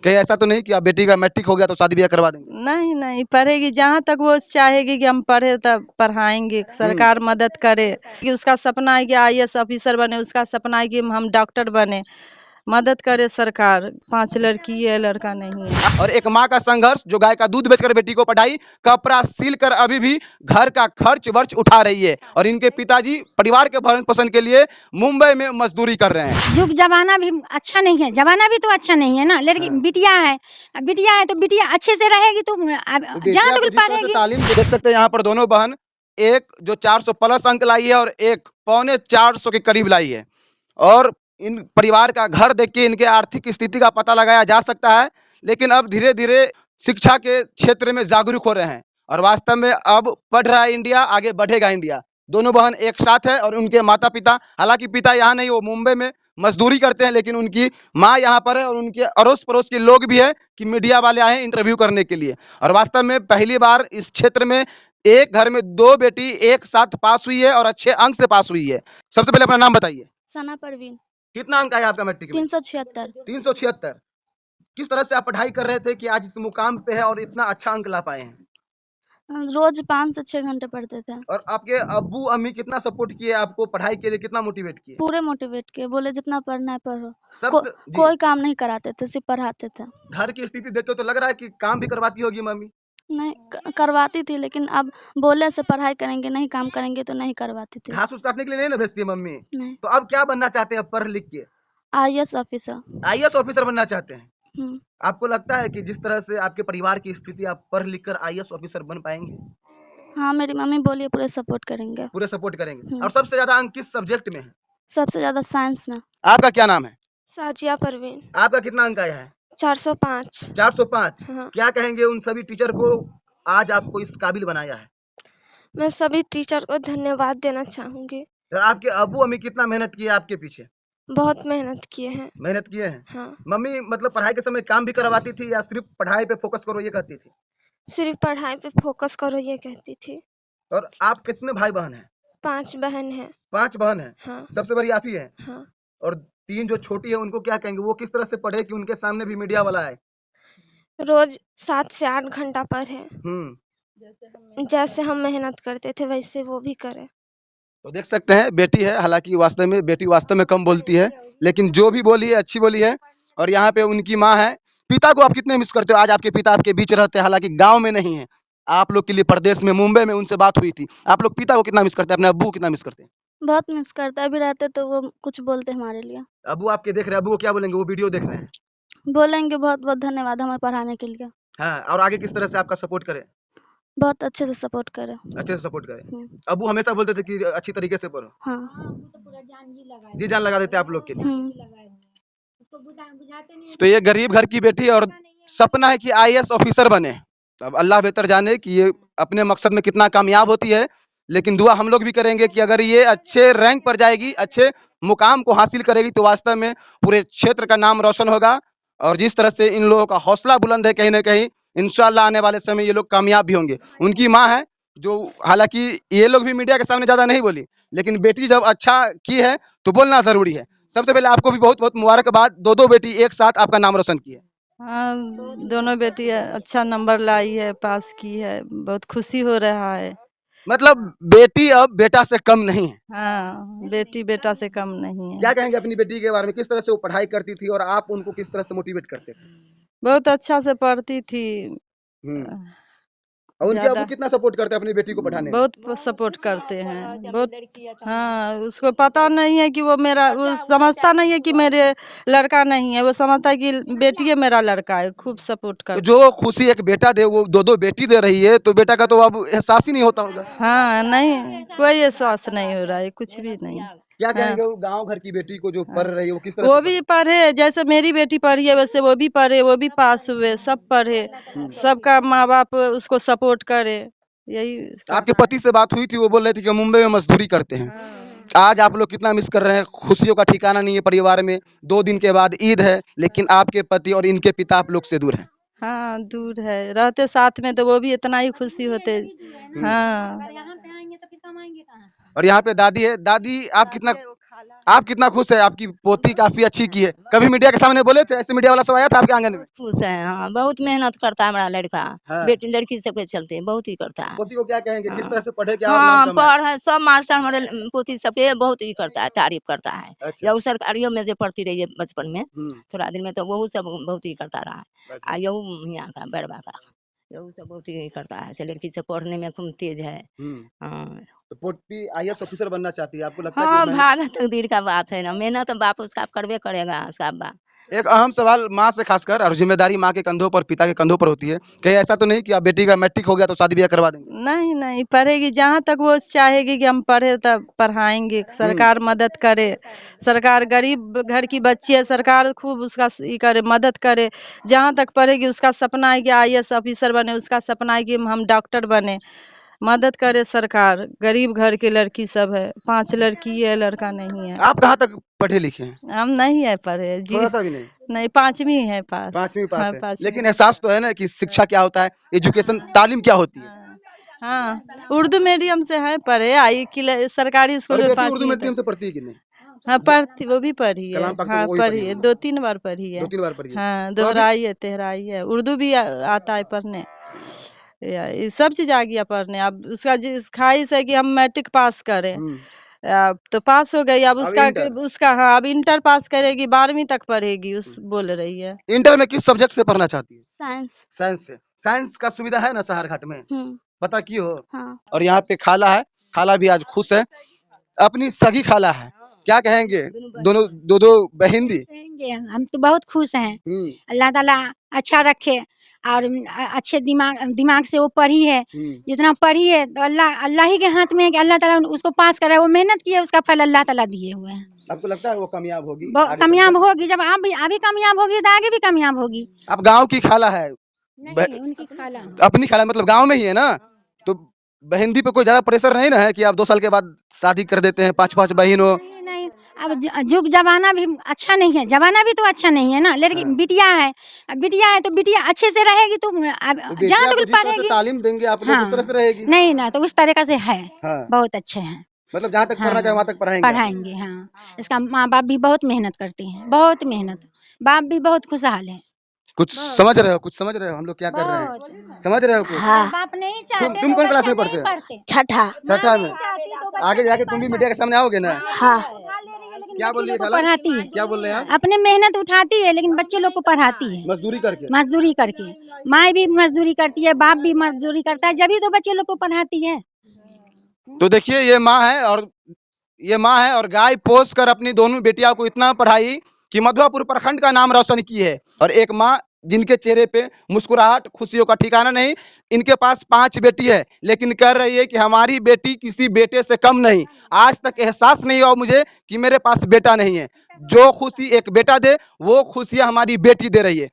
कहीं ऐसा तो नहीं कि आप बेटी का मैट्रिक हो गया तो शादी ब्याह करवा देंगे? नहीं नहीं पढ़ेगी, जहाँ तक वो चाहेगी कि हम पढ़े तब पढ़ाएंगे, सरकार मदद करे। कि उसका सपना है कि आईएएस ऑफिसर बने, उसका सपना है कि हम डॉक्टर बने, मदद करे सरकार। 5 लड़की है, लड़का नहीं है। और एक माँ का संघर्ष जो गाय का दूध बेचकर बेटी को पढ़ाई, कपड़ा सिल कर अभी भी घर का खर्च वर्च उठा रही है। और इनके पिताजी परिवार के भरण पोषण के लिए मुंबई में मजदूरी कर रहे हैं। युग जमाना भी अच्छा नहीं है, जमाना भी तो अच्छा नहीं है ना। लड़की बिटिया है, बिटिया है तो बिटिया अच्छे से रहेगी तो जहाँ तक पढ़ेगी। तालीम देख सकते हैं यहाँ पर दोनों बहन, एक जो 400 प्लस अंक लाई है और एक पौने 400 के करीब लाई है। और इन परिवार का घर देख के इनके आर्थिक स्थिति का पता लगाया जा सकता है। लेकिन अब धीरे धीरे शिक्षा के क्षेत्र में जागरूक हो रहे हैं और वास्तव में अब पढ़ रहा है इंडिया, आगे बढ़ेगा इंडिया। दोनों बहन एक साथ है और उनके माता पिता, हालांकि पिता यहाँ नहीं, वो मुंबई में मजदूरी करते हैं, लेकिन उनकी माँ यहाँ पर है और उनके अड़ोस पड़ोस के लोग भी है कि मीडिया वाले आए हैं इंटरव्यू करने के लिए। और वास्तव में पहली बार इस क्षेत्र में एक घर में 2 बेटी एक साथ पास हुई है और अच्छे अंक से पास हुई है। सबसे पहले अपना नाम बताइए। सना परवीन। कितना अंक आया आपका मैट्रिक में? 376। 376। किस तरह से आप पढ़ाई कर रहे थे कि आज इस मुकाम पे है और इतना अच्छा अंक ला पाए हैं? रोज 5 से 6 घंटे पढ़ते थे। और आपके अब्बू अम्मी कितना सपोर्ट किए आपको पढ़ाई के लिए, कितना मोटिवेट किए? पूरे मोटिवेट किए, बोले जितना पढ़ना है पढ़ो। जी। कोई काम नहीं कराते थे, सिर्फ पढ़ाते थे। घर की स्थिति देख के तो लग रहा है कि काम भी करवाती होगी मम्मी। नहीं करवाती थी, लेकिन अब बोले से पढ़ाई करेंगे, नहीं काम करेंगे तो नहीं करवाती थी। घास उस काटने के लिए नहीं ना भेजती है मम्मी? नहीं। तो अब क्या बनना चाहते हैं पढ़ लिख के? IAS officer. आईएएस ऑफिसर बनना चाहते हैं? हम्म। आपको लगता है कि जिस तरह से आपके परिवार की स्थिति, आप पढ़ लिख कर आईएएस ऑफिसर बन पाएंगे? हाँ, मेरी मम्मी बोली पूरे सपोर्ट करेंगे। पूरे सपोर्ट करेंगे। और सबसे ज्यादा अंक किस सब्जेक्ट में है? सबसे ज्यादा साइंस में। आपका क्या नाम है? साजिया परवीन। आपका कितना अंक आया है? 405। 405। हाँ। क्या कहेंगे उन सभी टीचर को आज आपको इस काबिल बनाया है? मैं सभी टीचर को धन्यवाद देना चाहूंगी। तो आपके अब्बू अम्मी कितना मेहनत किए आपके पीछे? बहुत मेहनत किए हैं। मेहनत किए हैं। हाँ। मम्मी मतलब पढ़ाई के समय काम भी करवाती थी या सिर्फ पढ़ाई पे फोकस करो ये कहती थी? सिर्फ पढ़ाई पे फोकस करो ये कहती थी। और आप कितने भाई बहन हैं? 5 बहन हैं। 5 बहन हैं। हाँ। सबसे बड़ी आप ही हैं। हाँ। और 3 जो छोटी है उनको क्या कहेंगे, वो किस तरह से पढ़े कि उनके सामने भी मीडिया वाला आए? रोज 7 से 8 घंटा पढ़े। जैसे हम मेहनत करते थे वैसे वो भी करे। तो देख सकते हैं बेटी है, हालांकि वास्तव में बेटी वास्तव में कम बोलती है, लेकिन जो भी बोली है अच्छी बोली है। और यहाँ पे उनकी माँ है। पिता को आप कितने मिस करते हो? आज आपके पिता आपके बीच रहते हैं, हालांकि गांव में नहीं है, आप लोग के लिए प्रदेश में मुंबई में उनसे बात हुई थी। आप लोग पिता को कितना मिस करते हैं, अपने अब्बू को कितना मिस करते हैं? बहुत मिस करता है, अभी रहते तो वो कुछ बोलते हमारे लिए। अब्बू आपके देख रहे हैं, अब्बू को क्या बोलेंगे? वो वीडियो देख रहे हैं। बोलेंगे बहुत बहुत धन्यवाद हमें पढ़ाने के लिए। हाँ, और आगे किस तरह से आपका सपोर्ट करें? बहुत अच्छे से सपोर्ट करे। अच्छे से सपोर्ट करें। अब्बू हमेशा बोलते थे कि अच्छी तरीके से पढ़ो। हाँ। जी जान लगा देते आप लोग के लिए। तो ये गरीब घर की बेटी और सपना है कि आईएएस ऑफिसर बने। अब अल्लाह बेहतर जाने कि ये अपने मकसद में कितना कामयाब होती है, लेकिन दुआ हम लोग भी करेंगे कि अगर ये अच्छे रैंक पर जाएगी, अच्छे मुकाम को हासिल करेगी, तो वास्तव में पूरे क्षेत्र का नाम रोशन होगा। और जिस तरह से इन लोगों का हौसला बुलंद है, कहीं ना कहीं इंशाल्लाह आने वाले समय ये लोग कामयाब भी होंगे। उनकी माँ है जो, हालांकि ये लोग भी मीडिया के सामने ज्यादा नहीं बोली, लेकिन बेटी जब अच्छा की है तो बोलना जरूरी है। सबसे पहले आपको भी बहुत बहुत मुबारकबाद, 2 बेटी एक साथ आपका नाम रोशन की है। हाँ, दोनों बेटी अच्छा नंबर लाई है, पास की है, बहुत खुशी हो रहा है। मतलब बेटी अब बेटा से कम नहीं है। हाँ, बेटी बेटा से कम नहीं है। क्या कहेंगे अपनी बेटी के बारे में? किस तरह से वो पढ़ाई करती थी और आप उनको किस तरह से मोटिवेट करते थे? बहुत अच्छा से पढ़ती थी। और उनके ज्यादा अब्बू कितना सपोर्ट करते हैं अपनी बेटी को पढ़ाने में? बहुत सपोर्ट करते हैं, बहुत। हाँ, उसको पता नहीं है कि वो मेरा, वो समझता नहीं है कि मेरे लड़का नहीं है, वो समझता है कि बेटी है मेरा लड़का है। खूब सपोर्ट तो करते। जो खुशी एक बेटा दे वो 2 बेटी दे रही है, तो बेटा का तो अब एहसास ही नहीं होता होगा। हाँ, नहीं कोई एहसास नहीं हो रहा है, कुछ भी नहीं। क्या हाँ। कहेंगे वो गांव घर की बेटी को जो पढ़ रही है, वो किस तरह वो से भी पढ़े, जैसे मेरी बेटी पढ़ी है वैसे वो भी पढ़े, वो भी पास हुए, सब पढ़े, सबका माँ बाप उसको सपोर्ट करे, यही। आपके पति से बात हुई थी, वो बोल रहे थे कि मुंबई में मजदूरी करते हैं। आज आप लोग कितना मिस कर रहे हैं? खुशियों का ठिकाना नहीं है परिवार में। 2 दिन के बाद ईद है, लेकिन आपके पति और इनके पिता आप लोग से दूर हैं। हाँ, दूर है, रहते साथ में तो वो भी इतना ही खुशी होते। हाँ। यहाँ पे आएंगे तो फिर कमाएंगे कहाँ से? और यहाँ पे दादी है। दादी आप कितना आप कितना खुश है? आपकी पोती काफी अच्छी की है। कभी मीडिया के सामने बोले थे? ऐसे मीडिया वाला सब आया था आपके आंगन में? खुश है, हाँ, बहुत मेहनत करता है हमारा लड़का। हाँ। बेटी लड़की सबके चलते बहुत ही करता है। पोती को क्या कहेंगे? किस हाँ। तरह से पढ़े, क्या और नाम हाँ, कमाए? पढ़ है सब मास्टर हमारे पोती सबके बहुत ही करता है, तारीफ करता है। अच्छा। यहू सरकारियों में जो पढ़ती रही है बचपन में, हम्म, थोड़ा दिन में तो वो सब बहुत ही करता रहा है। अच्छा। आ यहू यहाँ का बड़वा का यहू सब बहुत ही करता है। से लड़की से पढ़ने में खूब तेज है। हम्म। हाँ, तो पोती आईएएस ऑफिसर बनना चाहती है, आपको लगता है हाँ, कि भाग तकदीर का बात है ना, मेहनत तो बाप उसका करबे करेगा उसका बाप। एक अहम सवाल माँ से खासकर, और जिम्मेदारी माँ के कंधों पर, पिता के कंधों पर होती है। कहीं ऐसा तो नहीं कि आप बेटी का मैट्रिक हो गया तो शादी ब्याह करवा देंगे? नहीं नहीं पढ़ेगी, जहाँ तक वो चाहेगी कि हम पढ़े तब पढ़ाएंगे, सरकार मदद करे। सरकार गरीब घर की बच्ची है, सरकार खूब उसका ई करे, मदद करे। जहाँ तक पढ़ेगी उसका सपना है कि आईएएस ऑफिसर बने, उसका सपना है कि हम डॉक्टर बने। मदद करे सरकार, गरीब घर की लड़की सब है, 5 लड़की है, लड़का नहीं है। आप कहाँ तक पढ़े लिखे हैं? हम नहीं है पढ़े जी, थोड़ा सा भी नहीं? नहीं 5वीं है पास। 5वीं पास हाँ, है। 5वीं। लेकिन एहसास तो है ना कि शिक्षा क्या होता है, एजुकेशन, तालीम क्या होती है। हाँ, उर्दू मीडियम से है पढ़े, आई कि सरकारी स्कूल और में बेटी उर्दू 5वीं मीडियम तक। से पढ़ती है कि नहीं? हाँ पढ़ती, वो भी पढ़ी है। कलाम पाक तो हाँ वो ही पढ़ी पढ़ी है, होगी। 2-3 बार पढ़ी है। 2-3 बार पढ़ी है। हाँ, तो अभी दोहराई है, तेहराई है, उर्दू भी आता है पढ़ने। ये सब चीज आ गया पढ़ने। अब उसका जिस ख्वाहिश है कि हम मैट्रिक पास करें, तो पास हो गई। अब उसका इंटर? उसका हाँ, अब इंटर पास करेगी, 12वीं तक पढ़ेगी, उस बोल रही है। इंटर में किस सब्जेक्ट से पढ़ना चाहती है? साइंस। साइंस से। साइंस का सुविधा है ना सहारघाट में? पता की हो? हाँ। और यहाँ पे खाला है, खाला भी आज खुश है, अपनी सगी खाला है। क्या कहेंगे? दोनों दो बहन दी। कहेंगे हम तो बहुत खुश हैं। अल्लाह ताला अच्छा रखे और अच्छे दिमाग से वो पढ़ी है। जितना पढ़ी है तो अल्लाह ही के हाथ में है कि अल्लाह ताला उसको पास कराए। वो मेहनत की है, उसका फल अल्लाह ताला दिए हुए हैं। आपको लगता है वो कामयाब होगी? कामयाब होगी, जब आप भी अभी कामयाब होगी तो आगे भी कामयाब होगी। अब गांव की खाला है, नहीं, उनकी खाला अपनी खाला मतलब गांव में ही है ना, तो बहनदी पे कोई ज्यादा प्रेशर नहीं ना है कि आप 2 साल के बाद शादी कर देते हैं, 5-5 बहन हो? नहीं, अब युग जमाना भी अच्छा नहीं है, जमाना भी तो अच्छा नहीं है ना। लड़की बिटिया है, बिटिया है तो बिटिया अच्छे से रहेगी तो जहाँ तक पढ़ेगी तालीम देंगे आप लोग, उस तरह से रहेगी। नहीं ना, तो उस तरीका से है। बहुत अच्छे हैं, मतलब जहाँ तक पढ़ना चाहे वहाँ तक पढ़ाएंगे। हाँ, इसका माँ बाप भी बहुत मेहनत करते हैं, बहुत मेहनत। बाप भी बहुत खुशहाल है। कुछ समझ रहे हो? कुछ समझ रहे हो हम लोग क्या कर रहे हैं? समझ रहे हो कुछ? बाप नहीं चाहते। तुम कौन क्लास में पढ़ते हो? छठा में। आगे जाके तुम भी मीडिया के सामने आओगे ना? हाँ। क्या बोल रही है खाला? पढ़ाती है, क्या बोल रहे हैं आप? अपने मेहनत उठाती है, लेकिन बच्चे लोग को पढ़ाती है मजदूरी करके। मजदूरी करके। माँ भी मजदूरी करती है, बाप भी मजदूरी करता है, जब ही तो बच्चे लोग को पढ़ाती है। तो देखिए ये माँ है और गाय पोस कर अपनी दोनों बेटियों को इतना पढ़ाई कि मधुआपुर प्रखंड का नाम रोशन की है। और एक माँ जिनके चेहरे पे मुस्कुराहट, खुशियों का ठिकाना नहीं। इनके पास 5 बेटी है, लेकिन कह रही है कि हमारी बेटी किसी बेटे से कम नहीं। आज तक एहसास नहीं हुआ मुझे कि मेरे पास बेटा नहीं है। जो खुशी एक बेटा दे वो खुशियां हमारी बेटी दे रही है।